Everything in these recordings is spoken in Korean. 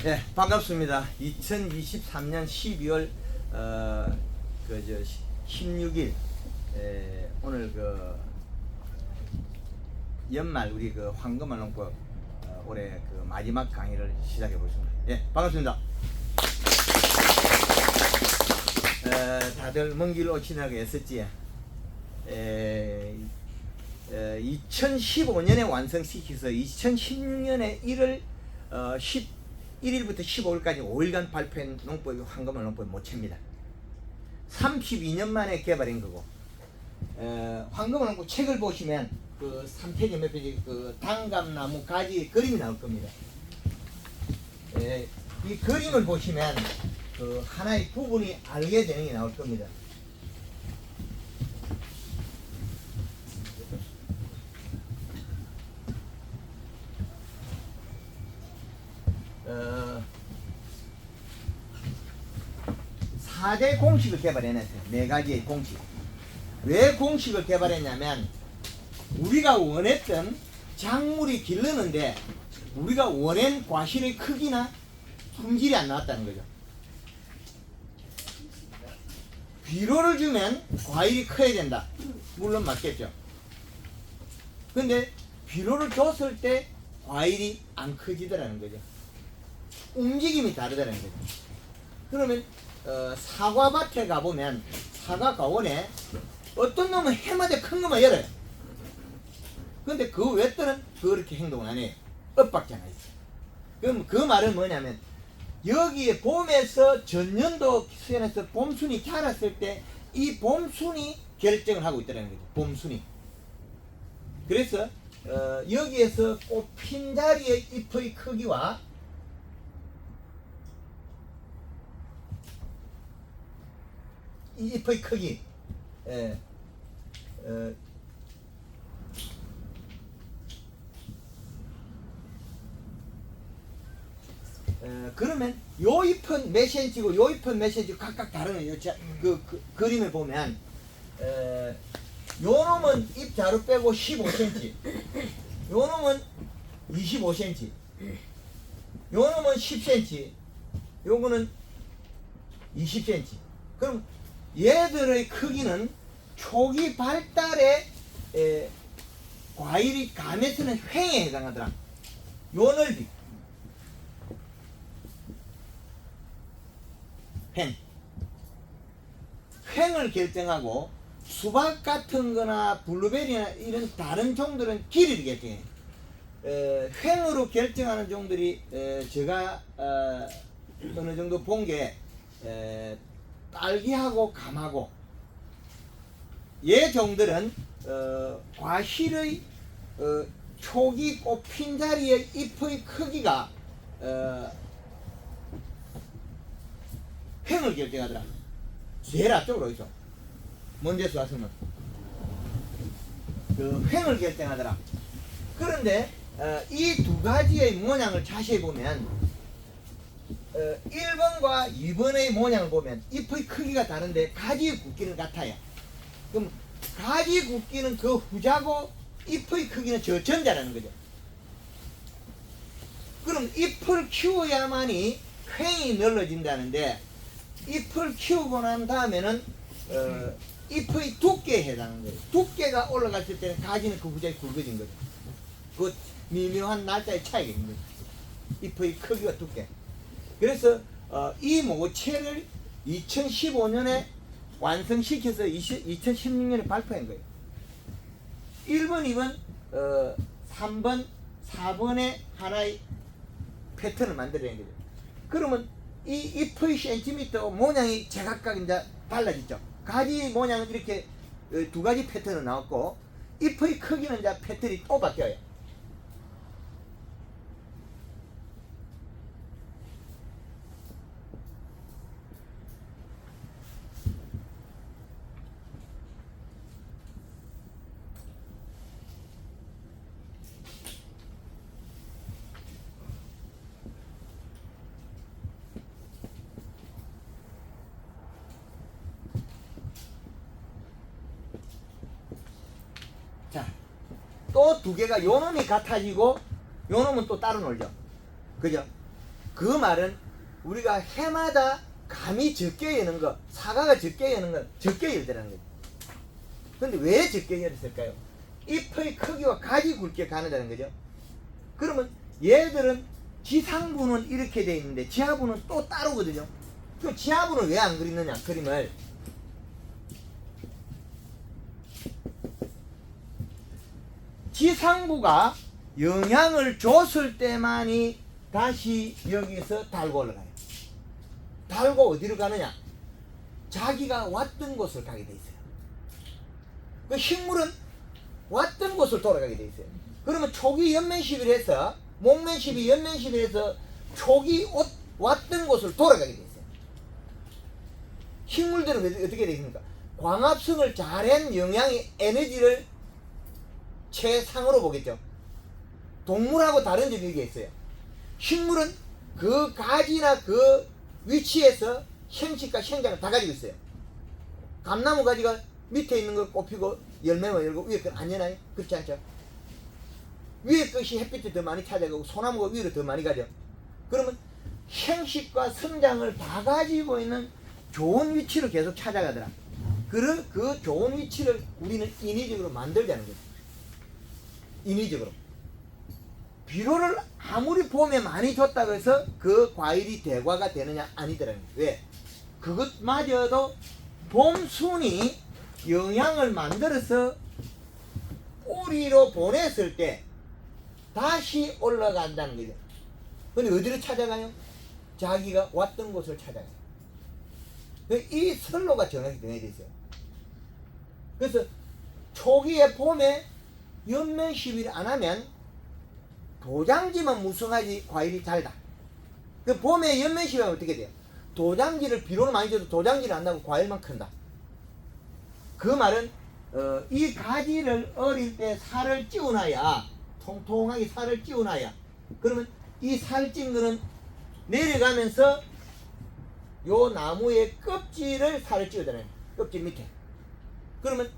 네, 반갑습니다. 2023년 12월 16일 오늘 그 연말 우리 그 황금알농법 올해 그 마지막 강의를 시작해 보겠습니다. 예, 반갑습니다. 다들 먼 길 오시느라고 애썼지. 2015년에 완성시켜서 2016년에 1월 11일부터 15일까지 5일간 발표한 농법이 황금알 농법이 모체입니다. 32년 만에 개발한 거고, 황금알 농법 책을 보시면 그 3페이지 몇 페이지 그 단감나무 가지 그림이 나올 겁니다. 이 그림을 보시면 그 하나의 부분이 알게 되는 게 나올 겁니다. 어, 4대 공식을 개발해냈어요. 4가지의 공식. 왜 공식을 개발했냐면 우리가 원했던 작물이 기르는데 우리가 원한 과실의 크기나 품질이 안 나왔다는 거죠. 비료를 주면 과일이 커야 된다. 물론 맞겠죠. 근데 비료를 줬을 때 과일이 안 커지더라는 거죠. 움직임이 다르다는 거죠. 그러면 사과밭에 가보면 사과 가원에 어떤 놈은 해마다 큰 것만 열어요. 근데 그 외들은 그렇게 행동을 안 해요. 엇박자가 있어요. 그럼 그 말은 뭐냐면 여기에 봄에서 전년도 수연에서 봄순이 자랐을 때 이 봄순이 결정을 하고 있다는 거죠. 봄순이. 그래서 여기에서 꽃핀 자리의 잎의 크기와 이 잎의 크기, 그러면 요 잎은 몇 cm고 요 잎은 몇 cm 각각 다르네요. 그 그림을 보면 요 놈은 잎 자루 빼고 15cm, 요 놈은 25cm, 요 놈은 10cm, 요거는 20cm. 그럼 얘들의 크기는 초기 발달에 과일이 감에서는 횡에 해당하더라. 요 넓이. 횡을 결정하고 수박 같은 거나 블루베리나 이런 다른 종들은 길이를 결정해요. 횡으로 결정하는 종들이 제가 어느 정도 본 게 딸기하고 감하고 얘 종들은 과실의 초기 꽃핀 자리의 잎의 크기가 횡을 결정하더라. 제일 앞쪽으로 있어. 먼저서 왔으면 그 횡을 결정하더라. 그런데 이 두 가지의 모양을 자세히 보면 1번과 2번의 모양을 보면 잎의 크기가 다른데 가지의 굵기는 같아요. 그럼 가지 굵기는 그 후자고 잎의 크기는 저 전자라는 거죠. 그럼 잎을 키워야만이 횡이 넓어진다는데 잎을 키우고 난 다음에는 잎의 두께에 해당하는 거예요. 두께가 올라갔을 때는 가지는 그 후자에 굵어진 거죠. 그 미묘한 날짜의 차이가 있는 거죠. 잎의 크기와 두께. 그래서 이 모체를 2015년에 완성시켜서 2016년에 발표한 거예요. 1번, 2번, 3번, 4번의 하나의 패턴을 만들어낸 거죠. 그러면 이 잎의 센티미터 모양이 제각각 이제 달라졌죠. 가지 모양은 이렇게 두 가지 패턴이 나왔고 잎의 크기는 이제 패턴이 또 바뀌어요. 자, 또 두 개가 요 놈이 같아지고 요 놈은 또 따로 놀죠. 그죠? 그 말은 우리가 해마다 감이 적게 여는 거, 사과가 적게 여는 건 적게 열더라는 거죠. 근데 왜 적게 열었을까요? 잎의 크기와 가지 굵게 가느다는 거죠. 그러면 얘들은 지상부는 이렇게 돼 있는데 지하부는 또 따로거든요. 그 지하부는 왜 안 그리느냐, 그림을. 지상부가 영향을 줬을 때만이 다시 여기서 달고 올라가요. 달고 어디로 가느냐? 자기가 왔던 곳을 가게 돼 있어요. 그 식물은 왔던 곳을 돌아가게 돼 있어요. 그러면 촉이 연면시비를 해서 목면시비, 연면시비를 해서 촉이 왔던 곳을 돌아가게 돼 있어요. 식물들은 어떻게 되어 있습니까? 광합성을 잘한 영양의 에너지를 최상으로 보겠죠. 동물하고 다른 점이 이게 있어요. 식물은 그 가지나 그 위치에서 형식과 생장을 다 가지고 있어요. 감나무 가지가 밑에 있는 걸 꼽히고 열매만 열고 위에 건 안 여나요? 그렇지 않죠? 위에 것이 햇빛을 더 많이 찾아가고 소나무가 위로 더 많이 가죠. 그러면 형식과 성장을 다 가지고 있는 좋은 위치를 계속 찾아가더라. 그 좋은 위치를 우리는 인위적으로 만들자는 거죠. 인위적으로. 비료를 아무리 봄에 많이 줬다고 해서 그 과일이 대과가 되느냐? 아니더라는 거예요. 왜? 그것마저도 봄순이 영양을 만들어서 뿌리로 보냈을 때 다시 올라간다는 거죠. 근데 어디로 찾아가요? 자기가 왔던 곳을 찾아가요. 이 선로가 정해져 있어요. 그래서 초기에 봄에 연면 시비를 안 하면 도장지만 무성하지 과일이 잘다. 그 봄에 연면 시비하면 어떻게 돼요? 도장지를 비료를 많이 줘도 도장지를 안 나고 과일만 큰다. 그 말은 이 가지를 어릴 때 살을 찌워놔야, 통통하게 살을 찌워놔야, 그러면 이 살 찐 거는 내려가면서 요 나무의 껍질을 살을 찌우잖아요. 껍질 밑에. 그러면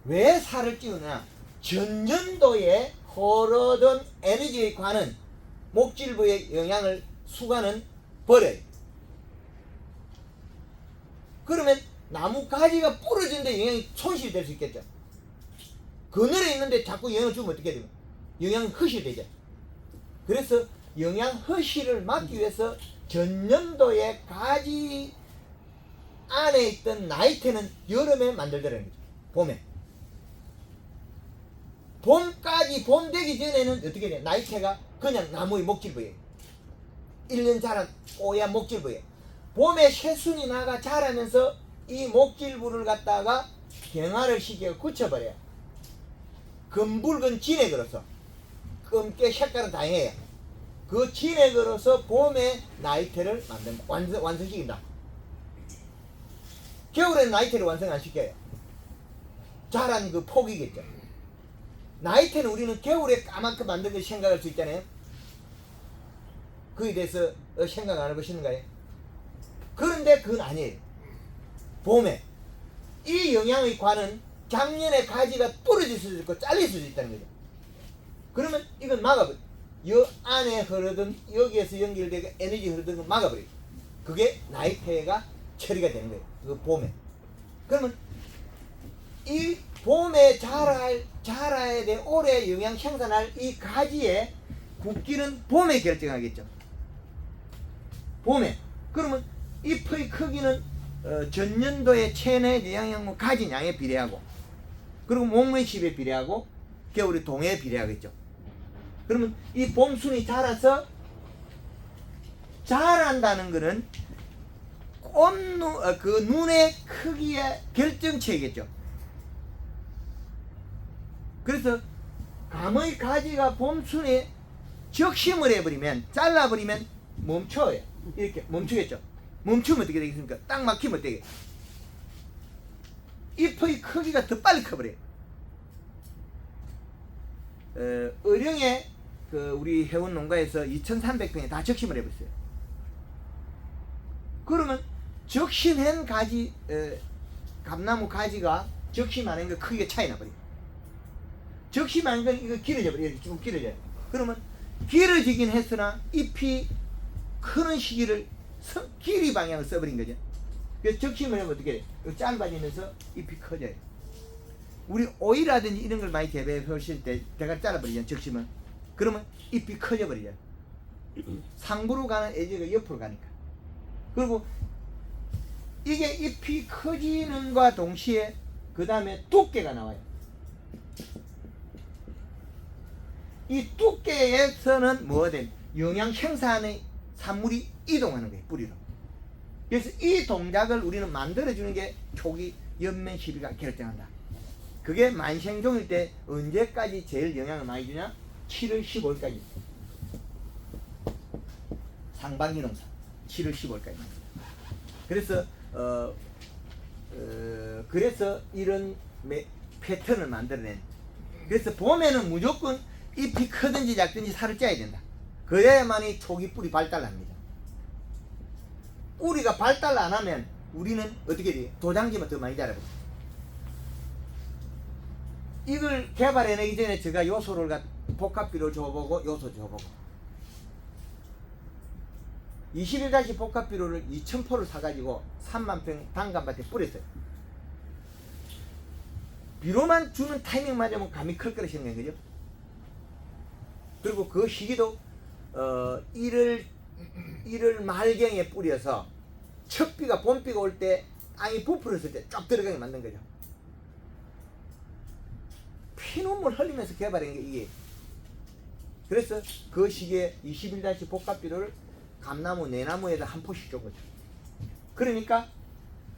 왜 살을 찌우냐? 전년도에 흐르던 에너지에 관한 목질부의 영향을 수관은 버려요. 그러면 나무 가지가 부러지는데 영양이 손실이 될 수 있겠죠. 그늘에 있는데 자꾸 영양을 주면 어떻게 되면 영양 허실이 되죠. 그래서 영양 허실을 막기 위해서 전년도에 가지 안에 있던 나이테는 여름에 만들더라는 거죠. 봄에. 봄까지, 봄 되기 전에는 어떻게 돼요? 나이테가 그냥 나무의 목질부예요. 1년 자란 뽀얀 목질부예요. 봄에 새순이 나가 자라면서 이 목질부를 갖다가 경화를 시켜 굳혀버려요. 금붉은 진액으로서. 검게 색깔은 다양해요. 그 진액으로서 봄에 나이테를 만든다. 완성시킨다. 겨울에는 나이테를 완성 안 시켜요. 자란 그 폭이겠죠. 나이테는 우리는 겨울에 까맣게 만든 걸 생각할 수 있잖아요. 그에 대해서 생각 안 해보시는가요? 그런데 그건 아니에요. 봄에 이 영양의 관은 작년에 가지가 부러질 수도 있고 잘릴 수도 있다는 거죠. 그러면 이건 막아버려. 요 안에 흐르던, 여기에서 연결되고 에너지 흐르던 걸 막아버려요. 그게 나이테가 처리가 되는 거예요. 그 봄에. 그러면 이 봄에 자라야 돼, 오래 영양 생산할 이 가지의 굵기는 봄에 결정하겠죠. 봄에. 그러면 잎의 크기는 전년도의 체내 영양분 가진양에 비례하고, 그리고 목면십에 비례하고, 겨울의 동해에 비례하겠죠. 그러면 이 봄순이 자라서 자란다는 것은 그 눈의 크기의 결정체이겠죠. 그래서 감의 가지가 봄순에 적심을 해버리면, 잘라버리면 멈춰요. 이렇게 멈추겠죠. 멈추면 어떻게 되겠습니까? 딱 막히면 어떻게 돼요? 잎의 크기가 더 빨리 커버려요. 어령에 그 우리 해운 농가에서 2,300평에 다 적심을 해봤어요. 그러면 적심한 가지, 감나무 가지가 적심하는 거 크기가 차이 나버려요. 적심하는 건 이거 길어져 버려요. 쭉 길어져요. 그러면 길어지긴 했으나 잎이 크는 시기를 길이 방향을 써버린 거죠. 그래서 적심을 하면 어떻게 돼? 짧아지면서 잎이 커져요. 우리 오이라든지 이런 걸 많이 재배하실 때 대가리 잘라버리잖아요. 적심은. 그러면 잎이 커져 버리죠. 상부로 가는 에지가 옆으로 가니까. 그리고 이게 잎이 커지는과 동시에 그 다음에 두께가 나와요. 이 두께에서는 뭐가 돼? 영양 생산의 산물이 이동하는 거예요. 뿌리로. 그래서 이 동작을 우리는 만들어주는 게 초기 연면 시비가 결정한다. 그게 만생종일 때 언제까지 제일 영향을 많이 주냐? 7월 15일까지. 상반기 농사 7월 15일까지. 그래서 그래서 이런 패턴을 만들어낸. 그래서 봄에는 무조건 잎이 크든지 작든지 살을 쪄야 된다. 그래야만이 초기 뿌리 발달합니다. 뿌리가 발달 안 하면 우리는 어떻게 돼? 도장지만 더 많이 자라거든요. 이걸 개발해내기 전에 제가 요소를 복합비료 줘보고 요소 줘보고 21다시 복합비료를 2000포를 사가지고 30,000평 단감밭에 뿌렸어요. 비료만 주는 타이밍 맞으면 감이 클 거라 생각한 거죠. 그리고 그 시기도 1월 말경에 뿌려서 첫 비가 봄비가 올 때 땅이 부풀었을 때 쫙 들어가게 만든 거죠. 피눈물 흘리면서 개발한 게 이게. 그래서 그 시기에 21다시 복합비료를 감나무, 내나무에다 한 포씩 준 거죠. 그러니까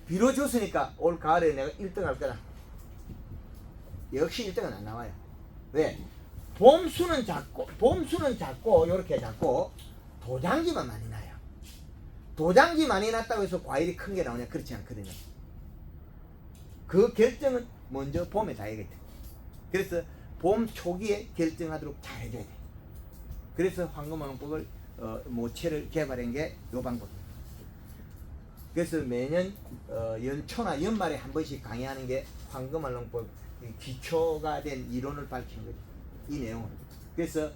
비료 줬으니까 올 가을에 내가 1등 할 거다. 역시 1등은 안 나와요. 왜? 봄수는 작고 요렇게 작고 도장지만 많이 나요. 도장지 많이 났다고 해서 과일이 큰 게 나오냐? 그렇지 않거든요. 그 결정은 먼저 봄에 다 해야겠다. 그래서 봄 초기에 결정하도록 잘 해줘야 돼. 그래서 황금왕법을 모체를 개발한 게 요 방법입니다. 그래서 매년 연초나 연말에 한 번씩 강의하는 게 황금왕법 기초가 된 이론을 밝히는 거죠. 이 내용은. 그래서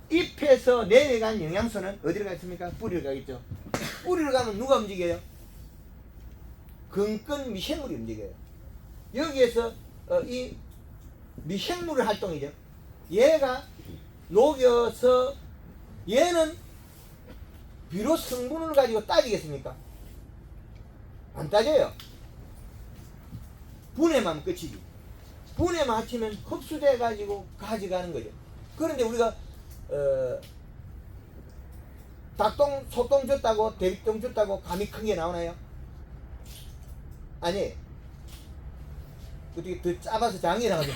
잎에서 내려간 영양소는 어디로 가겠습니까? 뿌리로 가겠죠. 뿌리로 가면 누가 움직여요? 근근 미생물이 움직여요. 여기에서 이 미생물의 활동이죠. 얘가 녹여서 얘는 비료 성분을 가지고 따지겠습니까? 안 따져요. 분해만 끝이지. 분해만 합치면 흡수돼 가지고 가져가는 거죠. 그런데 우리가 닭똥, 소똥 줬다고 대비똥 줬다고 감이 큰 게 나오나요? 아니. 어떻게 더 작아서 장애 나오죠?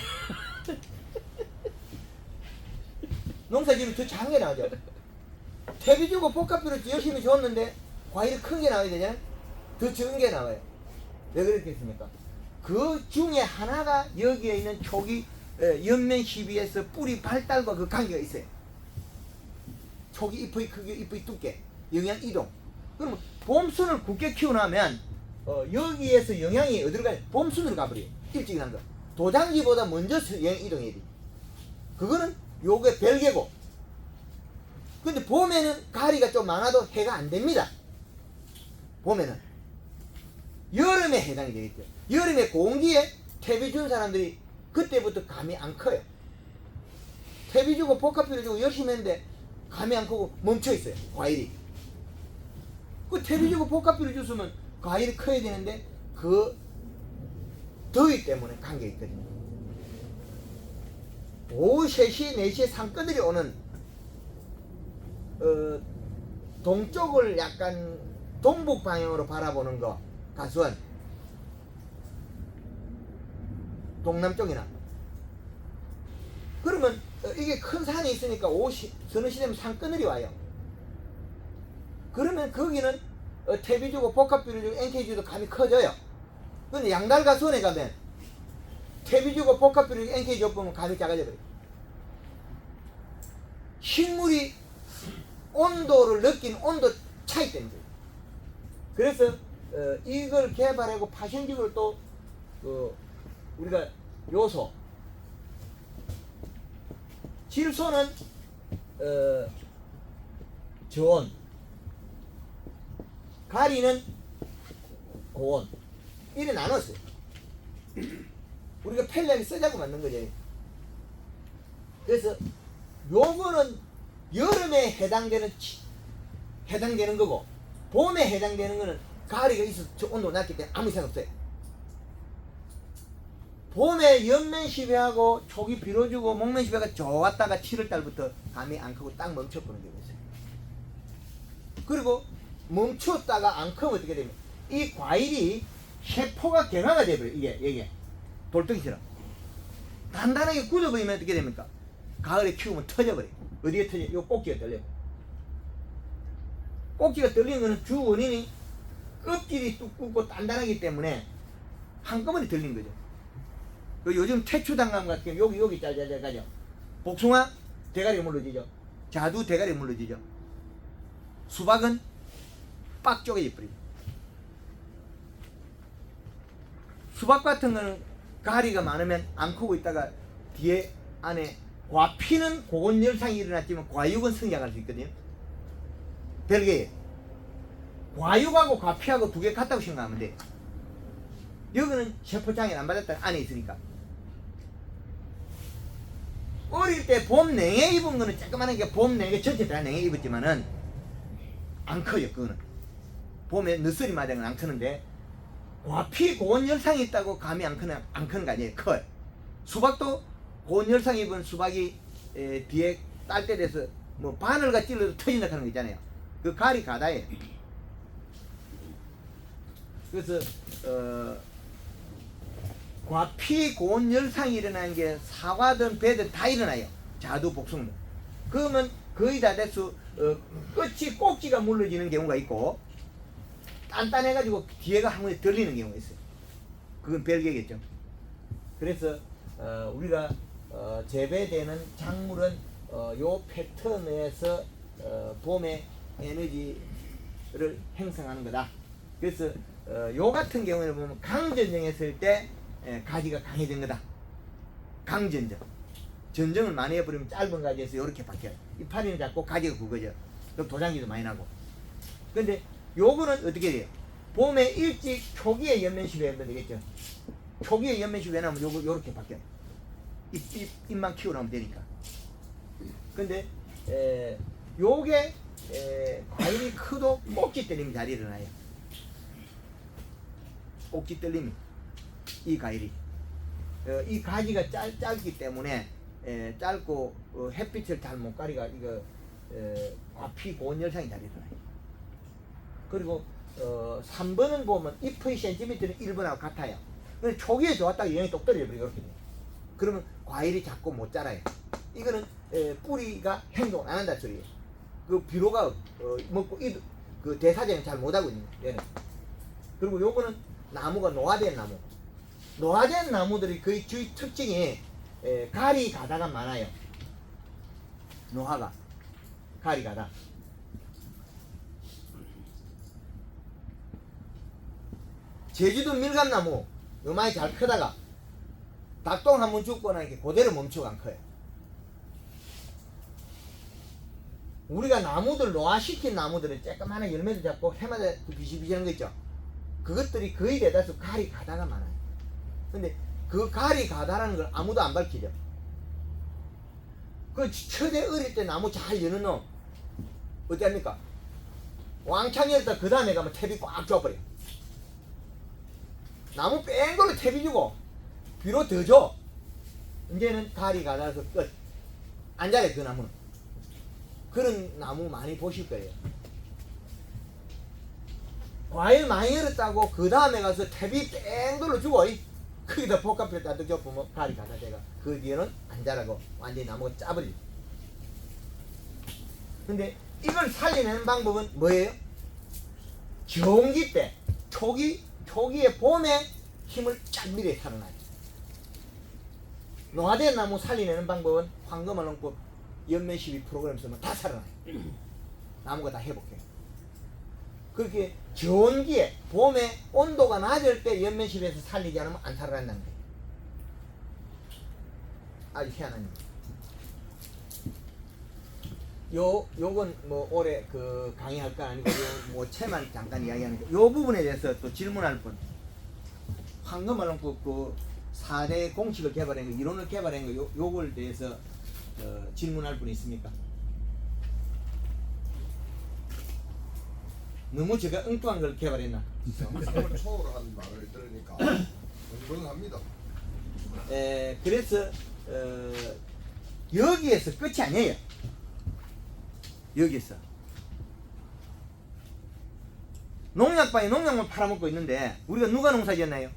농사지으면 더 장애 나오죠? 퇴비 주고 복합비료 열심히 줬는데 과일이 큰 게 나와야 되잖아요? 더 적은 게 나와요. 왜 그렇겠습니까? 그 중에 하나가 여기에 있는 초기 연면 시비에서 뿌리 발달과 그 관계가 있어요. 초기 잎의 크기, 잎의 두께, 영양 이동. 그러면 봄순을 굳게 키워놓으면 여기에서 영양이 어디로 가요? 봄순으로 가버려요. 일찍 난 거. 도장지보다 먼저 영양 이동해야 돼. 그거는 요게 별개고. 근데 봄에는 가리가 좀 많아도 해가 안 됩니다. 봄에는. 여름에 해당이 되겠죠. 여름에 공기에 퇴비 준 사람들이 그때부터 감이 안 커요. 퇴비 주고 복합비료 주고 열심히 했는데 감이 안 크고 멈춰 있어요. 과일이. 그 퇴비 주고 복합비료 줬으면 과일이 커야 되는데 그 더위 때문에 관계가 있거든요. 오후 3시, 4시에 상권들이 오는 동쪽을 약간 동북 방향으로 바라보는 거 가수원 동남쪽이나 그러면 이게 큰 산이 있으니까 서너 시 되면 산그늘이 와요. 그러면 거기는 퇴비 주고 복합비료 주고 NK 주도 감이 커져요. 근데 양달 가수원에 가면 퇴비 주고 복합비료 주고 NK 줘보면 감이 작아져 버려요. 식물이 온도를 느끼는 온도 차이 때문에. 그래서 이걸 개발하고 파생적으로 또 우리가 요소 질소는 저온 가리는 고온. 이래 나눴어요. 우리가 편리하게 쓰자고 만든 거죠. 그래서 요거는 여름에 해당되는 거고, 봄에 해당되는 거는 가리가 있어서 온도가 낮기 때문에 아무 생각 없어요. 봄에 연면시배하고 초기 비로주고 목면시배가 좋았다가 7월달부터 감이 안 크고 딱 멈춰버는 경우가 있어요. 그리고 멈췄다가 안 크면 어떻게 되면 이 과일이 세포가 경화가 돼버려요. 이게 돌덩이처럼 단단하게 굳어버리면 어떻게 됩니까? 가을에 키우면 터져버려요. 어디에 터져? 요 꼭지가 떨려요. 꼭지가 떨리는 거는 주 원인이 껍질이 두껍고 단단하기 때문에 한꺼번에 들린 거죠. 요즘 태초당감 같은 경우 여기 짤짤짤 가죠. 복숭아 대가리가 물러지죠. 자두 대가리가 물러지죠. 수박은 빡 쪼개져 버리죠. 수박 같은 거는 가리가 많으면 안 크고 있다가 뒤에 안에 과피는 고건열상이 일어났지만 과육은 성장할 수 있거든요. 별개예요. 과육하고 과피하고 두 개 같다고 생각하면 돼. 여기는 세포장애 안 받았다 안에 있으니까. 어릴 때 봄 냉해 입은 거는 조그만하게 봄 냉해 전체 다 냉해 입었지만은 안 커요. 그거는 봄에 늦술이 맞은 건 안 크는데 과피 고온열상이 있다고 감이 안 크는 거 아니에요. 커요. 수박도 고온열상 입은 수박이 뒤에 딸 때 돼서 뭐 바늘과 찔러도 터진다 하는 거 있잖아요. 그 가리 가다예요. 그래서 과피 고온열상이 일어나는 게 사과든 배든 다 일어나요. 자두 복숭아도. 그러면 거의 다 돼서 끝이 꼭지가 물러지는 경우가 있고 단단해가지고 뒤에가 한 번에 들리는 경우가 있어요. 그건 별개겠죠. 그래서 우리가 재배되는 작물은 요 패턴에서 봄에 에너지를 형성하는 거다. 그래서 요 같은 경우에는 보면 강전정했을 때 가지가 강해진 거다. 강전정. 전정을 많이 해버리면 짧은 가지에서 이렇게 바뀌어요. 이파리는 작고 가지가 굵어져. 그럼 도장기도 많이 나고. 근데 요거는 어떻게 돼요? 봄에 일찍 초기에 연면시배 하면 되겠죠. 초기에 연면시배 하면 요거 요렇게 바뀌어요. 잎만 키워나오면 되니까. 근데 요게 과일이 크도 꼭지 떨림이 잘 일어나요. 꼭지 떨림이 이 과일이 이 가지가 짧기 때문에 짧고 햇빛을 잘 못 가리가 이거 과피 고온열상이 잘 일어나요. 그리고 3번은 보면 잎의 센티미터는 1번하고 같아요. 근데 초기에 좋았다가 영향이 똑 떨어져버리고 이렇게 돼요. 그러면 과일이 작고 못 자라요. 이거는 뿌리가 행동 안 한다 소리예요. 그 비료가 먹고 그 대사정을 잘 못하고 있는 거예요. 얘는. 그리고 요거는 나무가 노화된 나무. 노화된 나무들이 거의 주의 특징이 가리 가다가 많아요. 노화가 가리 가다. 제주도 밀감나무 요만히 잘 크다가 닭똥 한번 죽거나 이렇게 그대로 멈추고 안 커요. 우리가 나무들 노화시킨 나무들은 쬐끄만한 열매도 잡고 해마다 비실비실한 거 있죠. 그것들이 거의 대다수 가리 가다가 많아요. 근데 그 가리 가다라는 걸 아무도 안 밝히죠. 그 처제 어릴 때 나무 잘 여는 놈 어떻게 합니까? 왕창 열다 그 다음에 가면 탭이 꽉 줘버려. 나무 뺀 걸로 탭이 주고 비로 더 줘. 이제는 가리 가다서 끝. 안 자래 그 나무는. 그런 나무 많이 보실 거예요. 과일 많이 열었다고 그 다음에 가서 탭이 뺑 돌로 주고 거기다 복합을 따뜻 껴보면 가리 가다 제가 그 뒤에는 안 자라고 완전히 나무가 짜버리죠. 근데 이걸 살려내는 방법은 뭐예요? 정기 때 초기에 봄에 힘을 쫙 밀어 살아나요. 노화된 나무 살려내는 방법은 황금알롱법 연면시비 프로그램 쓰면 다 살아나요. 나무가 다 회복해요. 그렇게 전기에 봄에 온도가 낮을 때 연면시비에서 살리지 않으면 안 살아난다는 거예요. 아주 희한한 일. 요건 뭐 올해 그 강의할 건 아니고 뭐 채만 잠깐 이야기하는 거. 요 부분에 대해서 또 질문할 분. 황금알은 그 4대 공식을 개발한 거, 이론을 개발한 거, 요걸 대해서 질문할 분 있습니까? 너무 제가 엉뚱한 걸 개발했나? 상상을 초월한 말을 들으니까 엉뚱합니다. 그래서 여기에서 끝이 아니에요. 여기서 농약방에 농약만 팔아먹고 있는데 우리가 누가 농사지었나요?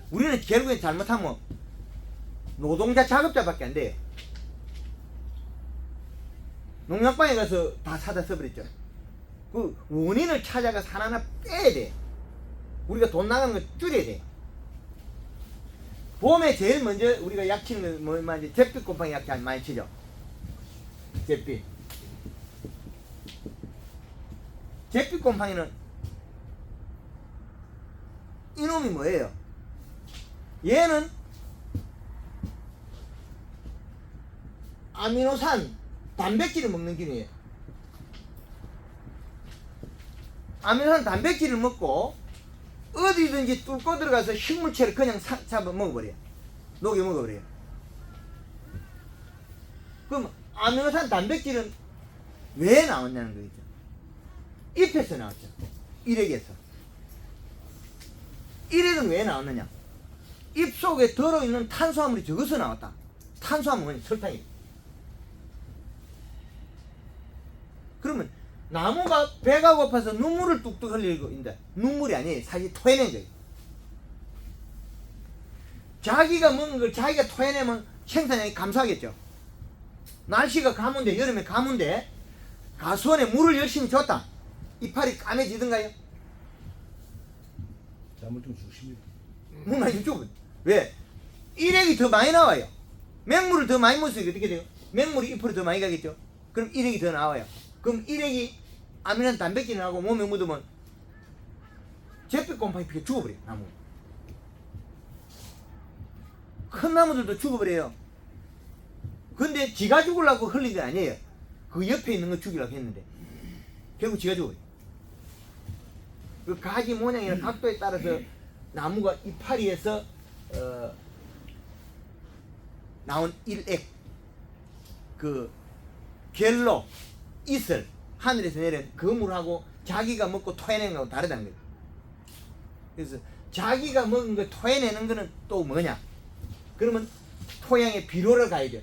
우리는 결국에 잘못하면 노동자 작업자밖에 안 돼요. 농약방에 가서 다 사다 써버렸죠. 그 원인을 찾아가서 하나하나 빼야 돼. 우리가 돈 나가는 거 줄여야 돼. 봄에 제일 먼저 우리가 약 치는 거 뭐 이제 잿빛 곰팡이 약 많이 치죠. 잿빛. 잿빛 곰팡이는 이놈이 뭐예요? 얘는 아미노산 단백질을 먹는 균이에요. 아미노산 단백질을 먹고 어디든지 뚫고 들어가서 식물체를 그냥 잡아 먹어버려요. 녹여 먹어버려요. 그럼 아미노산 단백질은 왜 나왔냐는 거죠. 잎에서 나왔죠. 일액에서. 일액은 왜 나왔느냐? 잎 속에 들어있는 탄수화물이 적어서 나왔다. 탄수화물은 설탕이에요. 그러면 나무가 배가 고파서 눈물을 뚝뚝 흘리고 있는데 눈물이 아니에요. 사실 토해낸 거예요. 자기가 먹는 걸 자기가 토해내면 생산량이 감소하겠죠. 날씨가 가문데 여름에 가문데 가수원에 물을 열심히 줬다. 이파리 까매지던가요? 잘못하면 죽습니다. 물 많이 줘. 왜? 일액이 더 많이 나와요. 맹물을 더 많이 먹으니까 어떻게 돼요? 맹물이 잎으로 더 많이 가겠죠. 그럼 일액이 더 나와요. 그럼 일액이 아미노산 단백질이 나오고 몸에 묻으면 잿빛 곰팡이 피해 죽어버려요. 나무. 큰 나무들도 죽어버려요. 근데 지가 죽으려고 흘린 게 아니에요. 그 옆에 있는 거 죽이려고 했는데 결국 지가 죽어요. 그 가지 모양이나 각도에 따라서 나무가 이파리에서 나온 일액, 그 결로 이슬 하늘에서 내린 그 물하고 자기가 먹고 토해내는 거하고 다르다는 거예요. 그래서 자기가 먹은 거 토해내는 거는 또 뭐냐? 그러면 토양의 비료를 가야죠.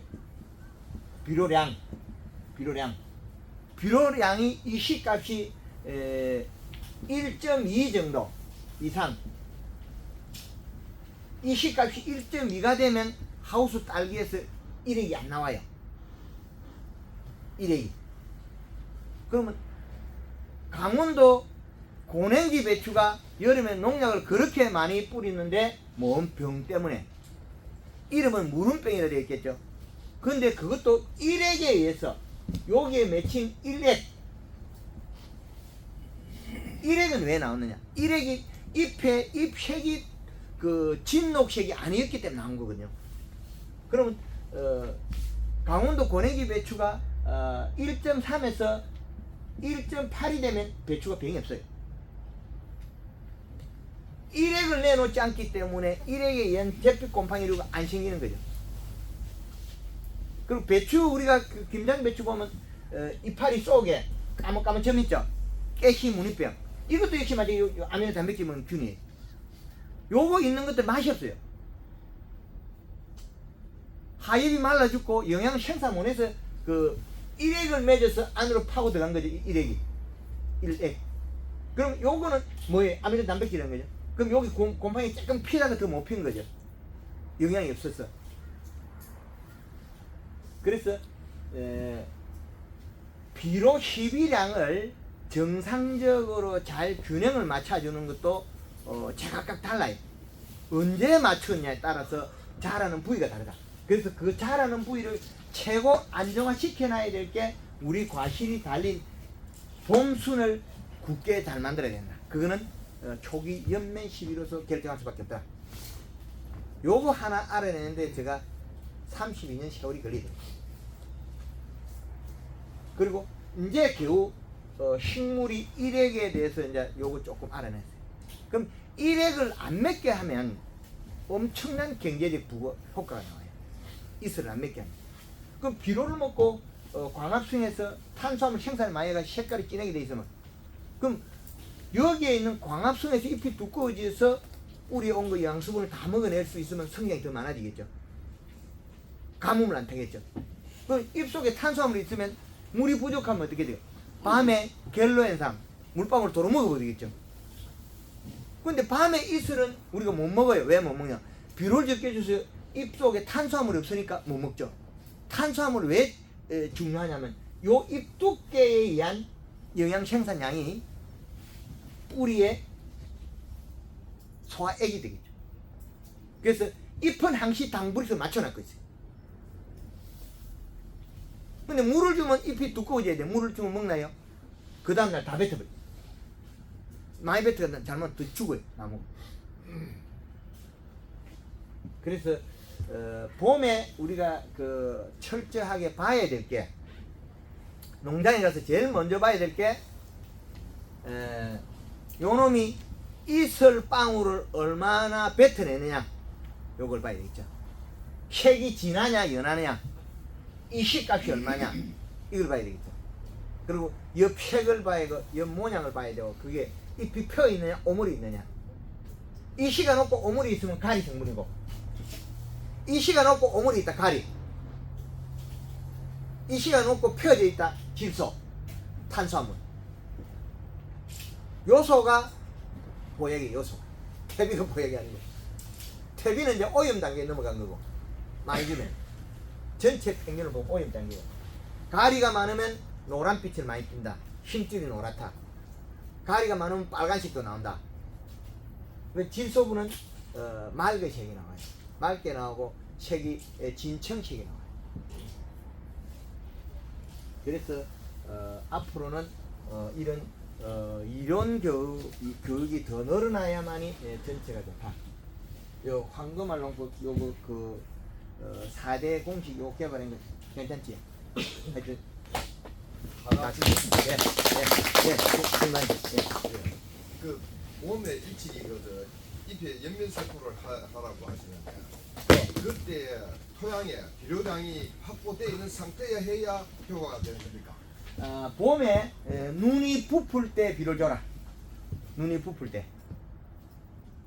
비료량이 이 시값이 1.2 정도 이상, 이 시값이 1.2가 되면 하우스 딸기에서 일액이 안 나와요. 일액이. 그러면 강원도 고냉지 배추가 여름에 농약을 그렇게 많이 뿌리는데 뭔 병 때문에 이름은 무름병이라 되어 있겠죠. 근데 그것도 일액에 의해서 여기에 맺힌 일액은 왜 나왔느냐? 일액이 잎에 잎색이 그 진녹색이 아니었기 때문에 나온 거거든요. 그러면 강원도 고냉지 배추가 1.3에서 1.8이 되면 배추가 병이 없어요. 일액을 내놓지 않기 때문에 일액에 의한 잿빛 곰팡이류가 안 생기는 거죠. 그리고 배추 우리가 그 김장 배추 보면 이파리 속에 까뭇까뭇 점 있죠. 깨시 무늬병. 이것도 역시 마찬가지 아미노 단백질 먹는 균이에요. 요거 있는 것도 맛이 없어요. 하엽이 말라 죽고 영양 생산 못해서 그 일액을 맺어서 안으로 파고 들어간 거죠. 일액. 그럼 요거는 뭐예요? 아미노 단백질이라는 거죠. 그럼 여기 곰팡이 조금 피다가 더 못 핀 거죠. 영양이 없어서. 그래서 비료 희비량을 정상적으로 잘 균형을 맞춰주는 것도 제각각 달라요. 언제 맞추느냐에 따라서 자라는 부위가 다르다. 그래서 그 자라는 부위를 최고 안정화시켜 놔야 될 게 우리 과실이 달린 봄순을 굳게 잘 만들어야 된다. 그거는 초기 연면 시비로서 결정할 수밖에 없다. 요거 하나 알아내는데 제가 32년 세월이 걸리더라고요. 그리고 이제 겨우 식물이 일액에 대해서 이제 요거 조금 알아냈어요. 그럼 일액을 안 맺게 하면 엄청난 경제적 효과가 나와요. 이슬을 안 맺게 하면. 그럼 비료를 먹고 광합성에서 탄수화물 생산을 많이 해가 색깔이 진하게 돼 있으면, 그럼 여기에 있는 광합성에서 잎이 두꺼워져서 뿌리에 온 거 영양수분을 다 먹어낼 수 있으면 성장이 더 많아지겠죠. 가뭄을 안 타겠죠. 그럼 잎 속에 탄수화물이 있으면 물이 부족하면 어떻게 돼요? 밤에 갤로 현상, 물방울 도로 먹어버리겠죠. 근데 밤에 이슬은 우리가 못 먹어요. 왜 못 먹냐? 비료를 적게 줘서 잎 속에 탄수화물이 없으니까 못 먹죠. 탄수화물이 왜 중요하냐면 요 잎 두께에 의한 영양 생산량이 뿌리에 소화액이 되겠죠. 그래서 잎은 항시 당분에서 맞춰놨고 있어요. 근데 물을 주면 잎이 두꺼워져야 돼. 물을 주면 먹나요? 그 다음날 다 뱉어버려. 많이 뱉어가 잘못 더 죽어요. 나무. 그래서 봄에 우리가 그 철저하게 봐야 될 게, 농장에 가서 제일 먼저 봐야 될 게, 요놈이 이슬방울을 얼마나 뱉어내느냐, 요걸 봐야 되겠죠. 색이 진하냐 연하냐, 이식값이 얼마냐, 이걸 봐야 되겠죠. 그리고 옆 색을 봐야 되고 옆 모양을 봐야 되고, 그게 잎이 펴 있느냐 오물이 있느냐. 이시가 높고 오물이 있으면 가리 성분이고, 이시가 높고 오물이 있다 가리, 이시가 높고 펴져 있다 질소, 탄수화물. 요소가 보약이 요소. 퇴비가 보약이 아니고, 퇴비는 이제 오염 단계에 넘어간 거고, 많이 주면 전체 평균을 보면 오염 단계예요. 가리가 많으면 노란빛을 많이 띈다. 힘줄이 노랗다. 가리가 많으면 빨간색도 나온다. 질소분은 맑은 색이 나와요. 맑게 나오고 색이 진청색이 나와요. 그래서 앞으로는 이런 교육이 더 늘어나야만이 전체가 좋다. 요 황금알농법 요거 4대 공식 요 개발한 거 괜찮지? 하여튼 그 몸에 일찍이 잎에 연면세포를 하라고 하시는데, 그때 토양에 비료량이 확보되어 있는 상태에 해야 효과가 되는 겁니까? 봄에 눈이 부풀 때 비료 줘라. 눈이 부풀 때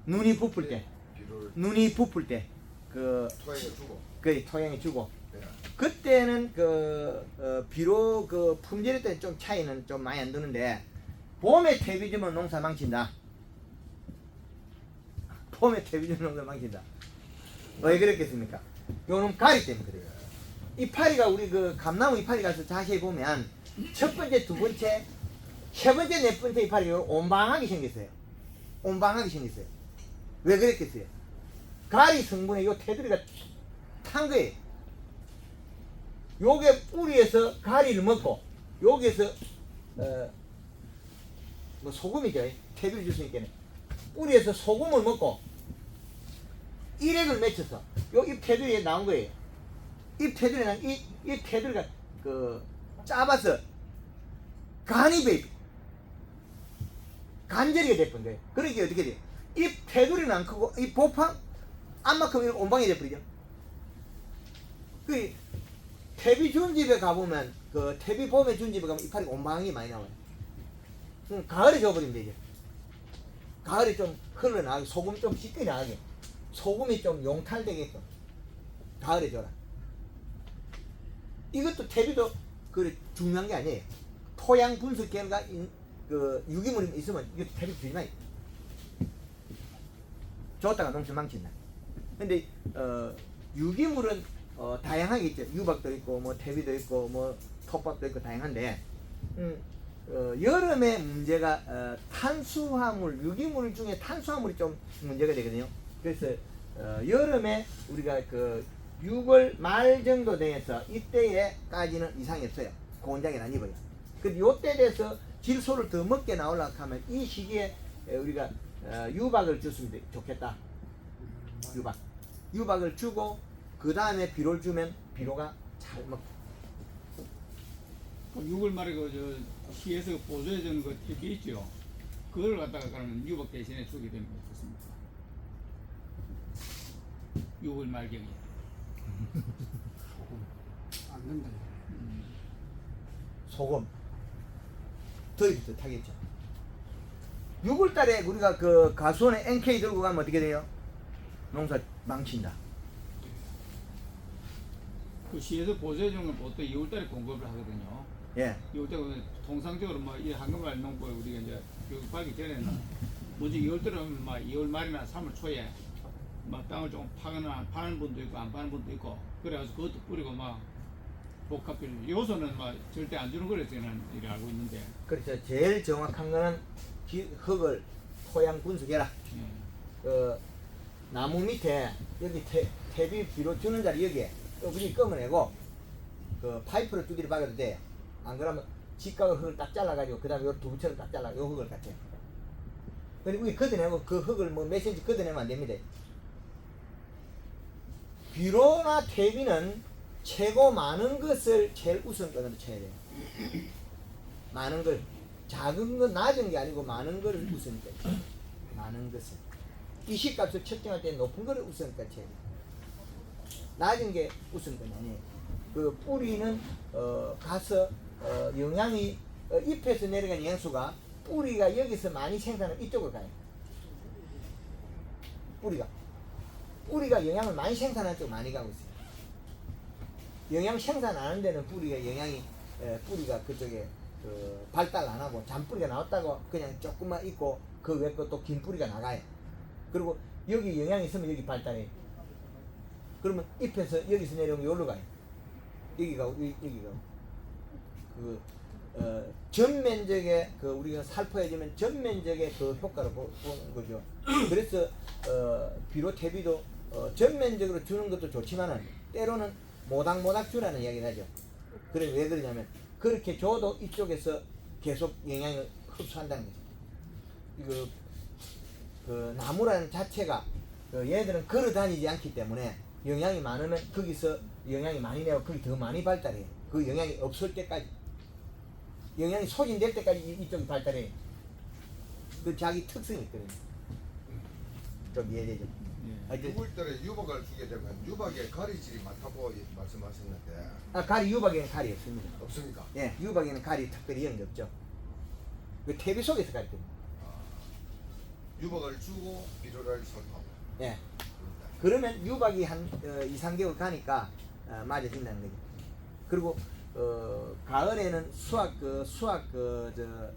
비료를 눈이 부풀 때 토양에 주고, 그 토양에 주고, 네. 그때는 비료 품질에 따라 좀 차이는 좀 많이 안 드는데, 봄에 퇴비 주면 농사 망친다. 봄에 퇴비 주면 농사 망친다. 왜 그랬겠습니까? 요놈 가리 때문에 그래요. 이파리가 우리 감나무 이파리 가서 자세히 보면 첫 번째, 두 번째, 세 번째, 네 번째 이파리가 온방하게 생겼어요. 온방하게 생겼어요. 왜 그랬겠어요? 가리 성분에 요 테두리가 탄 거예요. 요게 뿌리에서 가리를 먹고, 여기에서 뭐 소금이죠. 테두리 주스니까는 뿌리에서 소금을 먹고 일액을 맺혀서 요 잎 테두리에 나온 거예요. 잎 테두리에 난 이 테두리가 짧아서 간이 베이비 간절이가 돼버린 거예요. 그러니까 어떻게 돼요? 잎 테두리는 안 크고 이 보판 안만큼 온방이 돼버리죠. 그 퇴비 준 집에 가보면, 퇴비 봄에 준 집에 가면 이파리 온방이 많이 나와요. 그럼 가을에 줘버리면 되죠. 가을에 좀 흘러나가게, 소금 좀 씻겨 나가게, 소금이 좀 용탈되게끔 가을에 줘라. 이것도 퇴비도 중요한 게 아니에요. 토양 분석 결과 유기물이 있으면 이것도 퇴비 주지 마요. 줬다가 농사 망친다. 근데 유기물은 다양하게 있죠. 유박도 있고 뭐 퇴비도 있고 뭐 톱밥도 있고 다양한데, 여름에 문제가 탄수화물, 유기물 중에 탄수화물이 좀 문제가 되거든요. 그래서 여름에 우리가 6월 말 정도 돼서 이때에까지는 이상이 없어요. 고온장에 안 입어요. 근데 요때 돼서 질소를 더 먹게 나오려고 하면 이 시기에 우리가 유박을 줬으면 좋겠다. 유박을 주고 그 다음에 비료를 주면 비료가 잘 먹고, 그 6월 말에 그 저 시에서 보조해 주는 그 택배 있죠. 그걸 갖다가 그러면 유박 대신에 주게 되면 어떻습니까? 6월 말경에. 안 된다. 소금 더위 뜻하겠죠. 6월 달에 우리가 그 가수원에 NK 들고 가면 어떻게 돼요? 농사 망친다. 그 시에서 보조해 주는 건 보통 2월 달에 공급을 하거든요. 예. 2월 달에 통상적으로 뭐 이 한국말 농부에 우리가 이제 교육 받기 전에는 먼저 2월 달은 막 2월 말이나 3월 초에 막 땅을 조금 파거나 파는 분도 있고 안 파는 분도 있고 그래가지고 그것도 뿌리고 막 복합비료 요소는 막 절대 안 주는 거를 저는 이렇게 알고 있는데 그렇죠. 제일 정확한 거는 흙을 토양 분석해라. 예. 그 나무 밑에 여기 탭이 비료 주는 자리 여기에 여기 꺼내고 그 파이프를 두드려 박아도 돼요. 안 그러면 직각을 흙을 딱 잘라가지고 그 다음에 요 두부처럼 딱 잘라 요 흙을 같아요. 그리고 위 걷어내고 그 흙을 뭐 몇 센치 걷어내면 안 됩니다. 비료나 퇴비는 최고 많은 것을 제일 우선권으로 쳐야 돼요. 많은 걸 작은 건 낮은 게 아니고 많은 걸 우선권 쳐야 돼요. 많은 것을 이식값을 측정할 때 높은 걸 우선권 쳐야 돼요. 낮은 게 우선권이 아니에요. 그 뿌리는 가서 영양이 잎에서 내려간 영양소가 뿌리가 여기서 많이 생산하면 이쪽으로 가요. 뿌리가 영양을 많이 생산하는 쪽 많이 가고 있어요. 영양 생산 안 하는 데는 뿌리가 영양이 뿌리가 그쪽에 그 발달 안 하고 잔뿌리가 나왔다고 그냥 조금만 있고 그 외 것도 긴 뿌리가 나가요. 그리고 여기 영양이 있으면 여기 발달해요. 그러면 잎에서 여기서 내려오면 여기로 가요. 여기가 그 전면적의 그 우리가 살포해주면 전면적의 그 효과를 보는 거죠. 그래서 비료 퇴비도 전면적으로 주는 것도 좋지만은 때로는 모닥모닥 주라는 이야기를 하죠. 그래 왜 그러냐면 그렇게 줘도 이쪽에서 계속 영양을 흡수한다는 거죠. 이거 그 나무라는 자체가 얘들은 걸어 다니지 않기 때문에 영양이 많으면 거기서 영양이 많이 내고 거기 더 많이 발달해요. 그 영양이 없을 때까지 영양이 소진될 때까지 이쪽이 발달해요. 그 자기 특성이 있거든요. 좀 이해되죠? 예. 하여튼 6월달에 유박을 주게 되면 유박의 가리질이 많다고 말씀하셨는데 가리 유박에는 가리 없습니다. 없습니까? 예, 유박에는 가리 특별히 이런 게 없죠. 그 퇴비 속에서 가리 때문에. 유박을 주고 비료를 설하고. 예. 그러면 유박이 한 2, 3개월 가니까 맞아진다는 거죠. 그리고 가을에는 수확 30일에서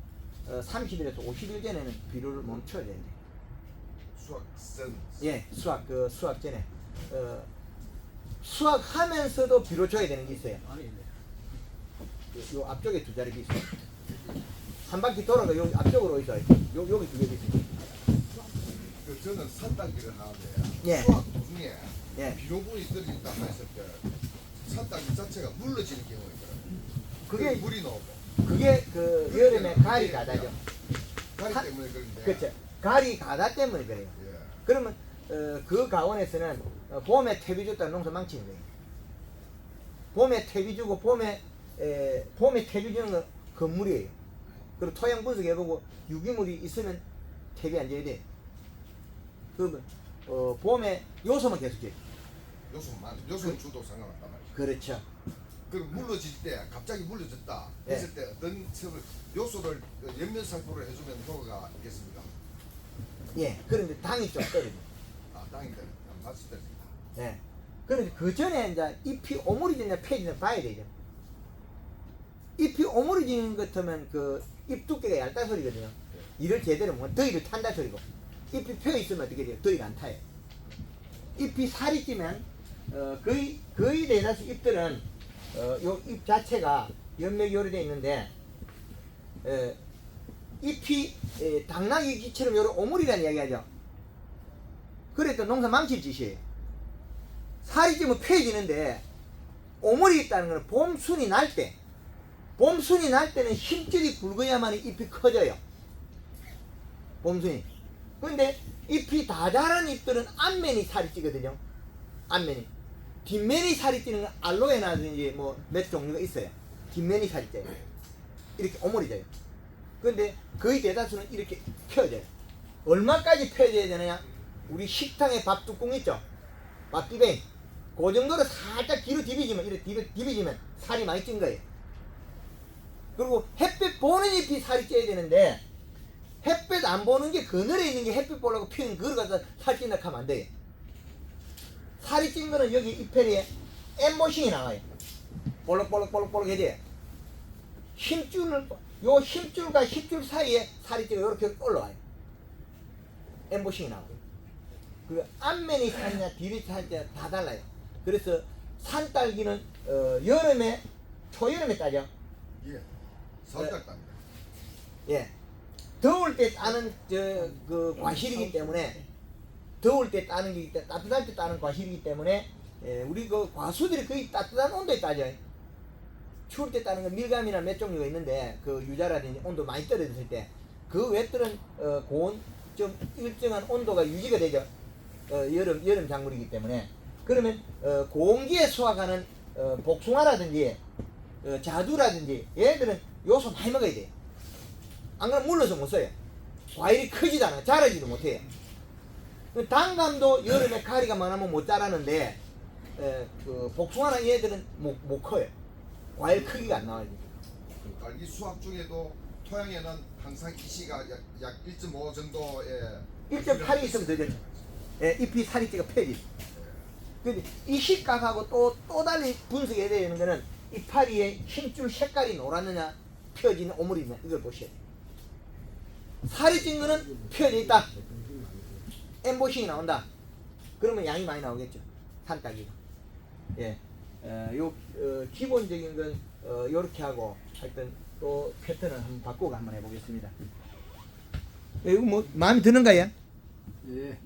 50일 전에는 비료를 멈춰야 돼요. 수확선. 예, 수확 전에 수확하면서도 비료 줘야 되는 게 있어요. 요 앞쪽에 두 자리 있어요. 한 바퀴 돌아가 여기 앞쪽으로 있어요. 여기 두 개 있어요. 그 저는 산딸기를 하는데 예. 수확 도중에 예. 비료분이 떨어진다 했을 때 산딸기 자체가 물러지는 경우가 있거든요. 그게 물이 나오고 그게 그 여름에 가리 가다죠. 가리 산- 때문에 그런데. 그렇죠. 가리 가다 때문에 그래요. 예. 그러면 그 가원에서는 봄에 퇴비 줬다가 농사 망치는 거예요. 봄에 퇴비 주고 봄에 퇴비 주는 건 건물이에요. 그리고 토양 분석해보고 유기물이 있으면 퇴비 안 줘야 돼. 그러면 봄에 요소만 계속 줘요. 요소는 주도 상관없단 말이죠. 그렇죠. 그럼 물러질 때 갑자기 물러졌다 예. 했을 때 어떤 요소를 연면 살포를 해주면 효과가 있겠습니까? 예. 그런데 당이 좀 떨어져. 아 땅이 맛이 떨어진다. 예. 그런데 그 전에 이제 잎이 오므리지냐 펴지냐 봐야 되죠. 잎이 오므리지는 것 같으면 그 잎 두께가 얇다 소리거든요. 이를 제대로 못 더위를 탄다 소리고. 잎이 펴 있으면 어떻게 돼요? 더위를 안 타요. 잎이 살이 찌면 거의 대다수 잎들은 요 잎 자체가 연맥이 오래되어 있는데 잎이 당나귀처럼 요런 오물이라는 이야기하죠. 그래도 농사 망칠 짓이에요. 살이 찌면 펴지는데 오물이 있다는 것은 봄순이 날 때, 봄순이 날 때는 힘줄이 굵어야만 잎이 커져요. 봄순이. 근데 잎이 다 자란 잎들은 앞면이 살이 찌거든요. 앞면이. 뒷면이 살이 찌는 건 알로에나든지 뭐 몇 종류가 있어요. 뒷면이 살이 쪄요. 이렇게 오므려져요. 그런데 거의 대다수는 이렇게 펴져요. 얼마까지 펴져야 되느냐? 우리 식당에 밥 뚜껑 있죠? 밥 디뱅. 그 정도로 살짝 뒤로 디비지면, 이렇게 디비지면 살이 많이 찐 거예요. 그리고 햇빛 보는 잎이 살이 쪄야 되는데, 햇빛 안 보는 게 그늘에 있는 게 햇빛 보려고 피는 그걸 갖다 살찐다 하면 안 돼요. 살이 찐 거는 여기 잎에리에 엠보싱이 나와요. 볼록볼록 해져요. 요 힘줄과 힘줄 사이에 살이 찌고 이렇게 올라와요. 엠보싱이 나와요. 그 앞면이 살냐 뒤이 살냐 다 달라요. 그래서 산딸기는 여름에 초여름에 따죠. 예. 설달 답니다. 예. 더울 때 따는 그 과실이기 때문에 더울 때 따는 게 있다. 따뜻할 때 따는 과실이기 때문에 우리 그 과수들이 거의 따뜻한 온도에 따져요. 추울 때 따는 건 밀감이나 몇 종류가 있는데 그 유자라든지 온도 많이 떨어졌을 때 그 외들은 고온 좀 일정한 온도가 유지가 되죠. 여름 작물이기 때문에 그러면 고온기에 수확하는 복숭아라든지 자두라든지 얘들은 요소 많이 먹어야 돼요. 안 그러면 물러서 못 써요. 과일이 크지도 않아. 자라지도 못해요. 단감도 여름에 가리가 많으면 못 자라는데 그 복숭아나 얘들은 못 커요. 과일 크기가 안 나와요. 그 딸기 수확 중에도 토양에는 항상 이시가 약 1.5 정도의 1.8이 있으면 더 좋죠. 예, 잎이 살이 찌가 펴지. 근데 이 식각하고 또 달리 분석해야 되는 거는 이파리의 힘줄 색깔이 노랗느냐 펴지는 오물이냐 이걸 보셔야 돼요. 살이 찐 거는 펴져 있다. 엠보싱이 나온다. 그러면 양이 많이 나오겠죠. 산딸기가. 예. 기본적인 건 요렇게 하고 하여튼 또 패턴을 한번 바꾸고 한번 해보겠습니다. 이거 뭐 마음에 드는가요? 예.